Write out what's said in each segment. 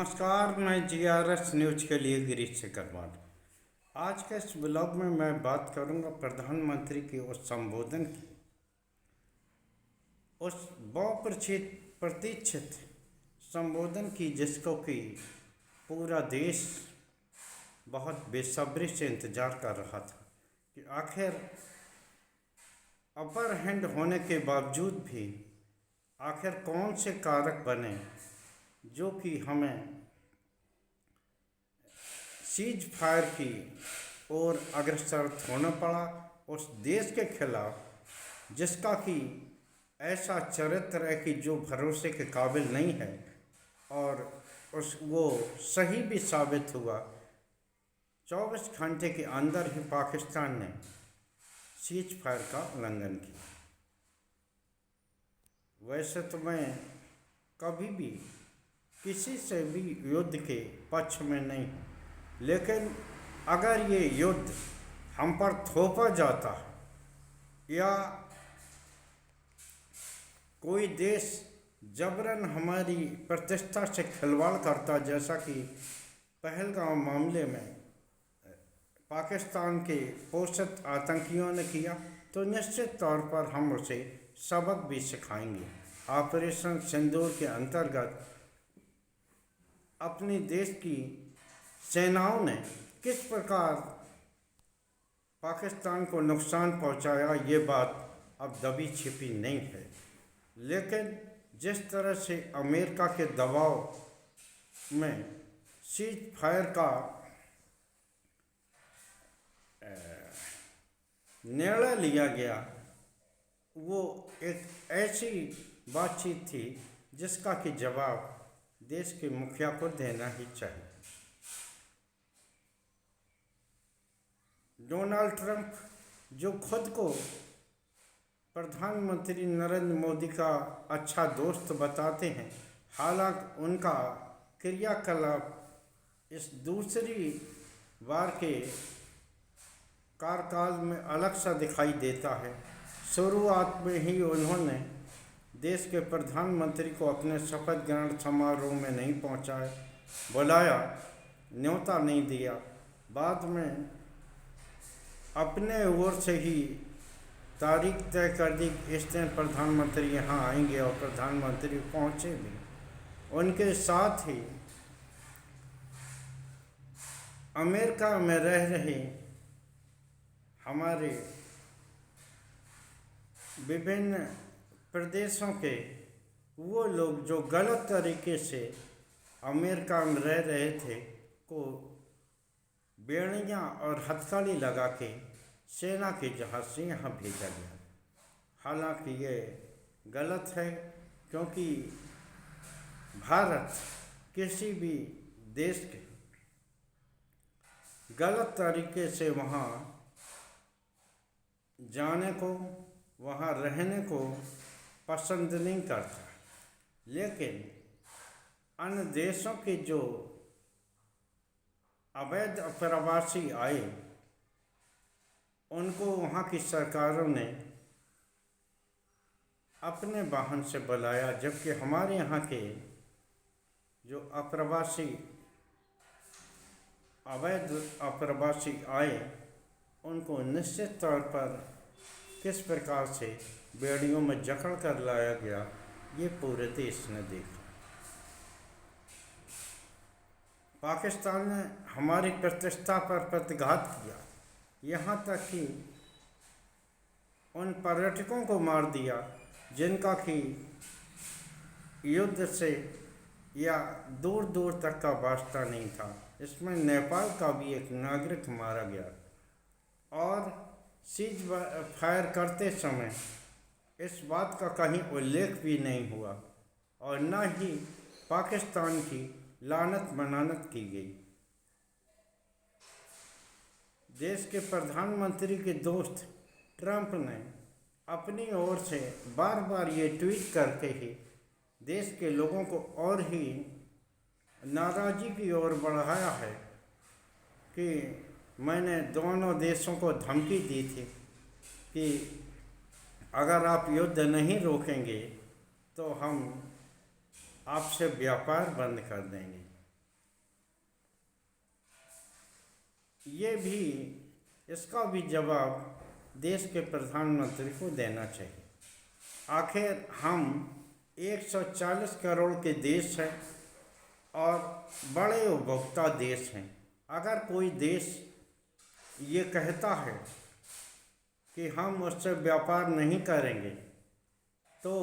नमस्कार, मैं GRS news के लिए गिरीश शेखरवाल। आज के इस ब्लॉग में मैं बात करूंगा प्रधानमंत्री के उस संबोधन की, उस बहुप्रतीक्षित संबोधन की जिसको कि पूरा देश बहुत बेसब्री से इंतजार कर रहा था कि आखिर अपर हैंड होने के बावजूद भी आखिर कौन से कारक बने जो कि हमें सीज फायर की ओर अग्रसर होना पड़ा उस देश के खिलाफ जिसका कि ऐसा चरित्र है कि जो भरोसे के काबिल नहीं है, और वो सही भी साबित हुआ। 24 घंटे के अंदर ही पाकिस्तान ने सीज फायर का उल्लंघन किया। वैसे तो मैं कभी भी किसी से भी युद्ध के पक्ष में नहीं हूँ, लेकिन अगर ये युद्ध हम पर थोपा जाता या कोई देश जबरन हमारी प्रतिष्ठा से खिलवाड़ करता, जैसा कि पहलगाम मामले में पाकिस्तान के पोषित आतंकियों ने किया, तो निश्चित तौर पर हम उसे सबक भी सिखाएंगे। ऑपरेशन सिंदूर के अंतर्गत अपने देश की सेनाओं ने किस प्रकार पाकिस्तान को नुकसान पहुंचाया, ये बात अब दबी छिपी नहीं है। लेकिन जिस तरह से अमेरिका के दबाव में सीज फायर का निर्णय लिया गया, वो एक ऐसी बातचीत थी जिसका कि जवाब देश के मुखिया को देना ही चाहिए। डोनाल्ड ट्रंप जो खुद को प्रधानमंत्री नरेंद्र मोदी का अच्छा दोस्त बताते हैं, हालांकि उनका क्रियाकलाप इस दूसरी बार के कार्यकाल में अलग सा दिखाई देता है। शुरुआत में ही उन्होंने देश के प्रधानमंत्री को अपने शपथ ग्रहण समारोह में नहीं बुलाया, न्योता नहीं दिया। बाद में अपने ओर से ही तारीख तय कर दी, इस दिन प्रधानमंत्री यहाँ आएंगे, और प्रधानमंत्री पहुँचे भी। उनके साथ ही अमेरिका में रह रहे हमारे विभिन्न प्रदेशों के वो लोग जो गलत तरीके से अमेरिका में रह रहे थे, को बेड़ियाँ और हथकड़ी लगा के सेना के जहाज़ से यहाँ भेजा गया। हालांकि ये गलत है, क्योंकि भारत किसी भी देश के गलत तरीके से वहाँ जाने को, वहाँ रहने को पसंद नहीं करता। लेकिन अन्य देशों के जो अवैध प्रवासी आए, उनको वहाँ की सरकारों ने अपने वाहन से बुलाया, जबकि हमारे यहाँ के जो अवैध अप्रवासी आए, उनको निश्चित तौर पर किस प्रकार से बेड़ियों में जकड़ कर लाया गया, ये पूरे देश ने देखा। पाकिस्तान ने हमारी प्रतिष्ठा पर प्रतिघात किया, यहाँ तक कि उन पर्यटकों को मार दिया जिनका कि युद्ध से या दूर दूर तक का वास्ता नहीं था। इसमें नेपाल का भी एक नागरिक मारा गया, और सीज फायर करते समय इस बात का कहीं उल्लेख भी नहीं हुआ, और न ही पाकिस्तान की लानत मनानत की गई। देश के प्रधानमंत्री के दोस्त ट्रंप ने अपनी ओर से बार बार ये ट्वीट करके ही देश के लोगों को और ही नाराज़गी की ओर बढ़ाया है कि मैंने दोनों देशों को धमकी दी थी कि अगर आप युद्ध नहीं रोकेंगे तो हम आपसे व्यापार बंद कर देंगे। ये भी इसका भी जवाब देश के प्रधानमंत्री को देना चाहिए। आखिर हम 140 करोड़ के देश हैं और बड़े उपभोक्ता देश हैं। अगर कोई देश ये कहता है कि हम उससे व्यापार नहीं करेंगे तो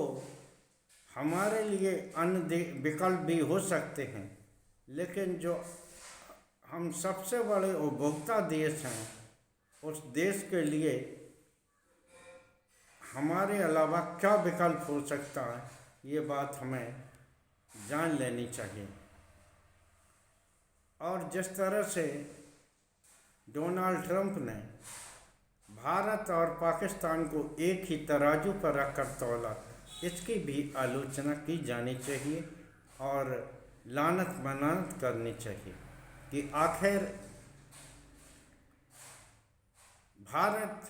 हमारे लिए अन्य विकल्प भी हो सकते हैं, लेकिन जो हम सबसे बड़े उपभोक्ता देश हैं उस देश के लिए हमारे अलावा क्या विकल्प हो सकता है, ये बात हमें जान लेनी चाहिए। और जिस तरह से डोनाल्ड ट्रंप ने भारत और पाकिस्तान को एक ही तराजू पर रखकर तौला, इसकी भी आलोचना की जानी चाहिए और लानत मनानत करनी चाहिए कि आखिर भारत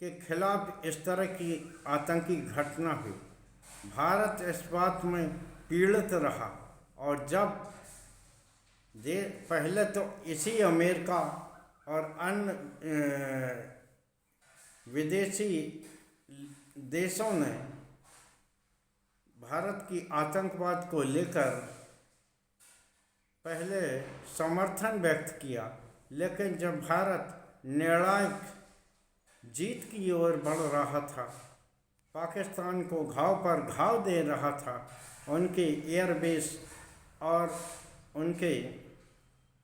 के खिलाफ इस तरह की आतंकी घटना हुई। भारत इस बात में पीड़ित रहा और जब पहले तो इसी अमेरिका और अन्य विदेशी देशों ने भारत की आतंकवाद को लेकर पहले समर्थन व्यक्त किया, लेकिन जब भारत निर्णायक जीत की ओर बढ़ रहा था, पाकिस्तान को घाव पर घाव दे रहा था, उनके एयरबेस और उनके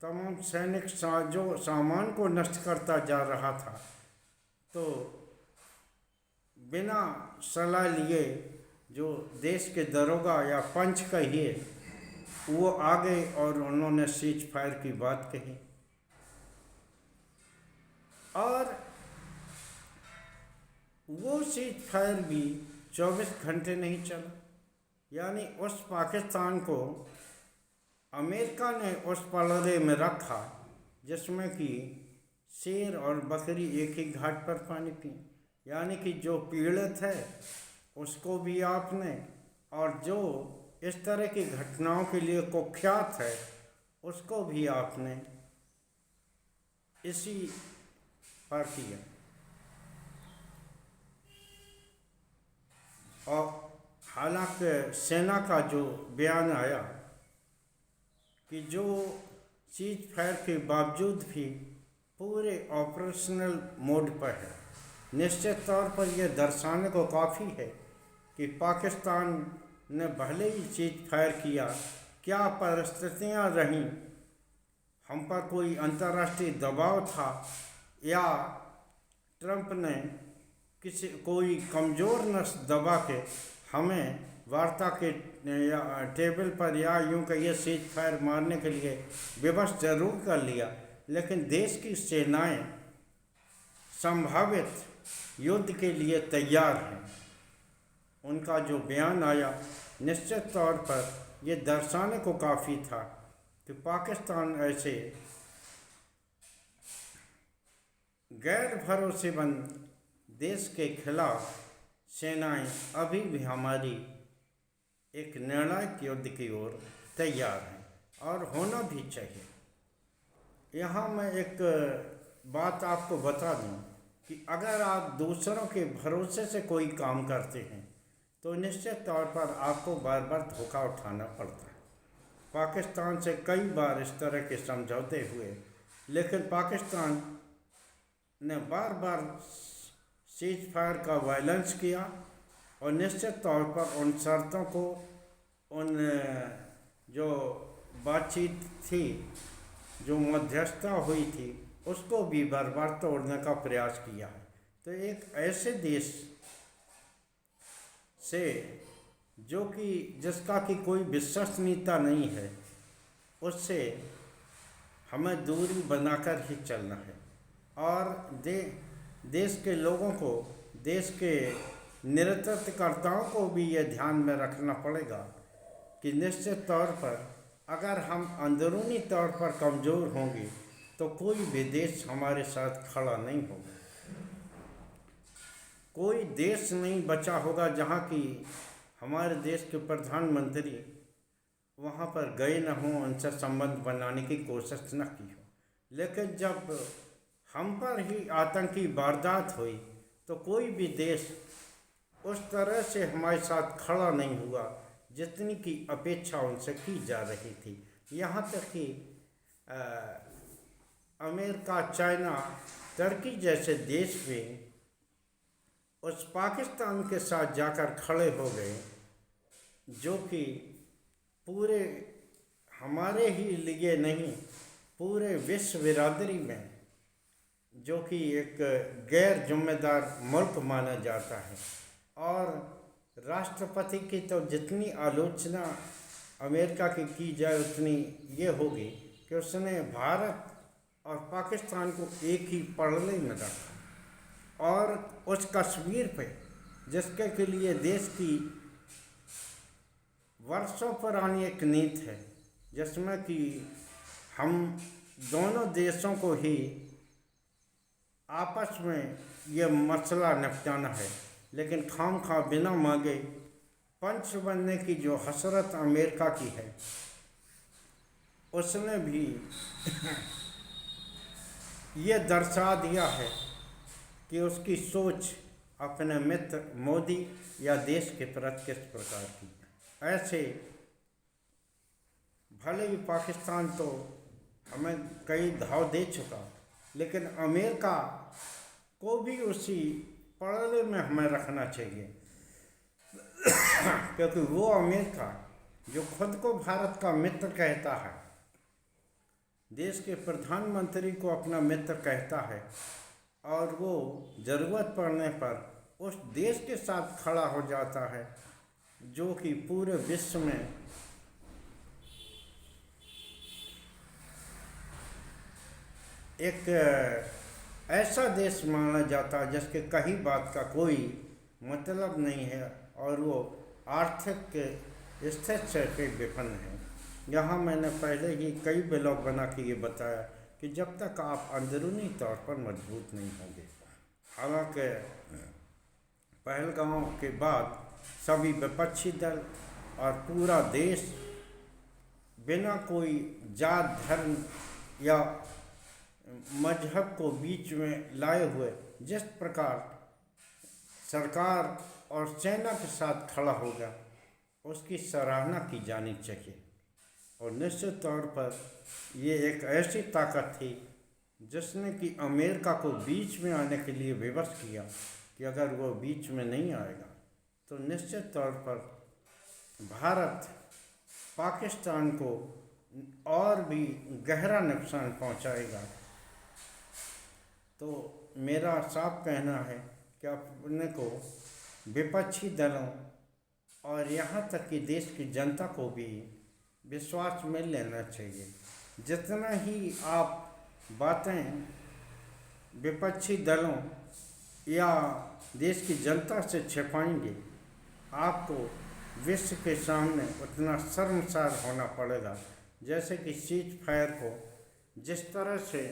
तमाम सैनिक जो सामान को नष्ट करता जा रहा था, तो बिना सलाह लिए जो देश के दरोगा या पंच कहिए वो आ गए और उन्होंने सीज फायर की बात कही और वो सीज फायर भी 24 घंटे नहीं चला। यानी उस पाकिस्तान को अमेरिका ने उस पलड़े में रखा जिसमें कि शेर और बकरी एक ही घाट पर पानी पी। यानी कि जो पीड़ित है उसको भी आपने, और जो इस तरह की घटनाओं के लिए कुख्यात है उसको भी आपने इसी पर किया। और हालांकि सेना का जो बयान आया कि जो सीज फायर के बावजूद भी पूरे ऑपरेशनल मोड पर है, निश्चित तौर पर यह दर्शाने को काफ़ी है कि पाकिस्तान ने भले ही सीज फायर किया, क्या परिस्थितियां रहीं, हम पर कोई अंतर्राष्ट्रीय दबाव था या ट्रंप ने कोई कमज़ोर नस दबा के हमें वार्ता के टेबल पर या यूं कहिए सीज फायर मारने के लिए विवश जरूर कर लिया, लेकिन देश की सेनाएं संभावित युद्ध के लिए तैयार हैं। उनका जो बयान आया निश्चित तौर पर यह दर्शाने को काफ़ी था कि पाकिस्तान ऐसे गैर भरोसेमंद देश के खिलाफ सेनाएं अभी भी हमारी एक निर्णायक युद्ध की ओर तैयार हैं और होना भी चाहिए। यहाँ मैं एक बात आपको बता दूँ कि अगर आप दूसरों के भरोसे से कोई काम करते हैं तो निश्चित तौर पर आपको बार बार धोखा उठाना पड़ता है। पाकिस्तान से कई बार इस तरह के समझौते हुए, लेकिन पाकिस्तान ने बार बार सीज फायर का वायलेंस किया और निश्चित तौर पर उन शर्तों को, उन जो बातचीत थी, जो मध्यस्थता हुई थी, उसको भी बार बार तोड़ने का प्रयास किया है। तो एक ऐसे देश से जो कि जिसका कि कोई विश्वसनीयता नहीं है, उससे हमें दूरी बनाकर ही चलना है और देश के लोगों को, देश के नेतृत्वकर्ताओं को भी यह ध्यान में रखना पड़ेगा कि निश्चित तौर पर अगर हम अंदरूनी तौर पर कमज़ोर होंगे तो कोई भी देश हमारे साथ खड़ा नहीं होगा। कोई देश नहीं बचा होगा जहाँ की हमारे देश के प्रधानमंत्री वहाँ पर गए न हों, उनसे संबंध बनाने की कोशिश न की हो। लेकिन जब हम पर ही आतंकी वारदात हुई तो कोई भी देश उस तरह से हमारे साथ खड़ा नहीं हुआ जितनी की अपेक्षा उनसे की जा रही थी। यहाँ तक कि अमेरिका, चाइना, तुर्की जैसे देश भी उस पाकिस्तान के साथ जाकर खड़े हो गए, जो कि पूरे हमारे ही लिए नहीं, पूरे विश्व बिरादरी में जो कि एक गैर जिम्मेदार मुल्क माना जाता है। और राष्ट्रपति की तो जितनी आलोचना अमेरिका की जाए उतनी ये होगी कि उसने भारत और पाकिस्तान को एक ही पड़ले में रखा और उस कश्मीर पे जिसके के लिए देश की वर्षों पुरानी एक नीति है, जिसमें कि हम दोनों देशों को ही आपस में ये मसला निपटाना है, लेकिन खामखा बिना मांगे पंच बनने की जो हसरत अमेरिका की है, उसने भी ये दर्शा दिया है कि उसकी सोच अपने मित्र मोदी या देश के प्रति किस प्रकार की। ऐसे भले ही पाकिस्तान तो हमें कई घाव दे चुका, लेकिन अमेरिका को भी उसी पड़ले में हमें रखना चाहिए क्योंकि वो अमेरिका जो खुद को भारत का मित्र कहता है, देश के प्रधानमंत्री को अपना मित्र कहता है और वो ज़रूरत पड़ने पर उस देश के साथ खड़ा हो जाता है जो कि पूरे विश्व में एक ऐसा देश माना जाता है जिसके कहीं बात का कोई मतलब नहीं है और वो आर्थिक स्थिति से विपन्न है। यहाँ मैंने पहले ही कई ब्लॉग बना के ये बताया कि जब तक आप अंदरूनी तौर पर मजबूत नहीं होंगे, हालांकि पहलगाम के बाद सभी विपक्षी दल और पूरा देश बिना कोई जात, धर्म या मजहब को बीच में लाए हुए जिस प्रकार सरकार और सेना के साथ खड़ा होगा, उसकी सराहना की जानी चाहिए। और निश्चित तौर पर ये एक ऐसी ताकत थी जिसने कि अमेरिका को बीच में आने के लिए विवश किया कि अगर वो बीच में नहीं आएगा तो निश्चित तौर पर भारत पाकिस्तान को और भी गहरा नुकसान पहुंचाएगा। तो मेरा साफ कहना है कि अपने को विपक्षी दलों और यहाँ तक कि देश की जनता को भी विश्वास में लेना चाहिए। जितना ही आप बातें विपक्षी दलों या देश की जनता से छिपाएंगे, आपको विश्व के सामने उतना शर्मसार होना पड़ेगा। जैसे कि सीज फायर को जिस तरह से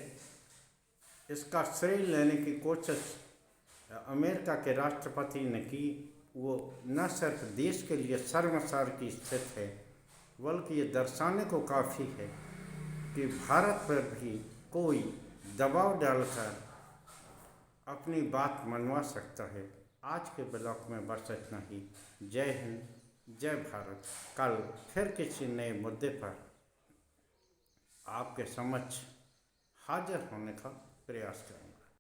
इसका श्रेय लेने की कोशिश अमेरिका के राष्ट्रपति ने की, वो न सिर्फ देश के लिए शर्मसार की स्थिति है, बल्कि ये दर्शाने को काफ़ी है कि भारत पर भी कोई दबाव डालकर अपनी बात मनवा सकता है। आज के ब्लॉग में बस इतना ही। जय हिंद, जय भारत। कल फिर किसी नए मुद्दे पर आपके समक्ष हाजिर होने का प्रयास करेंगे।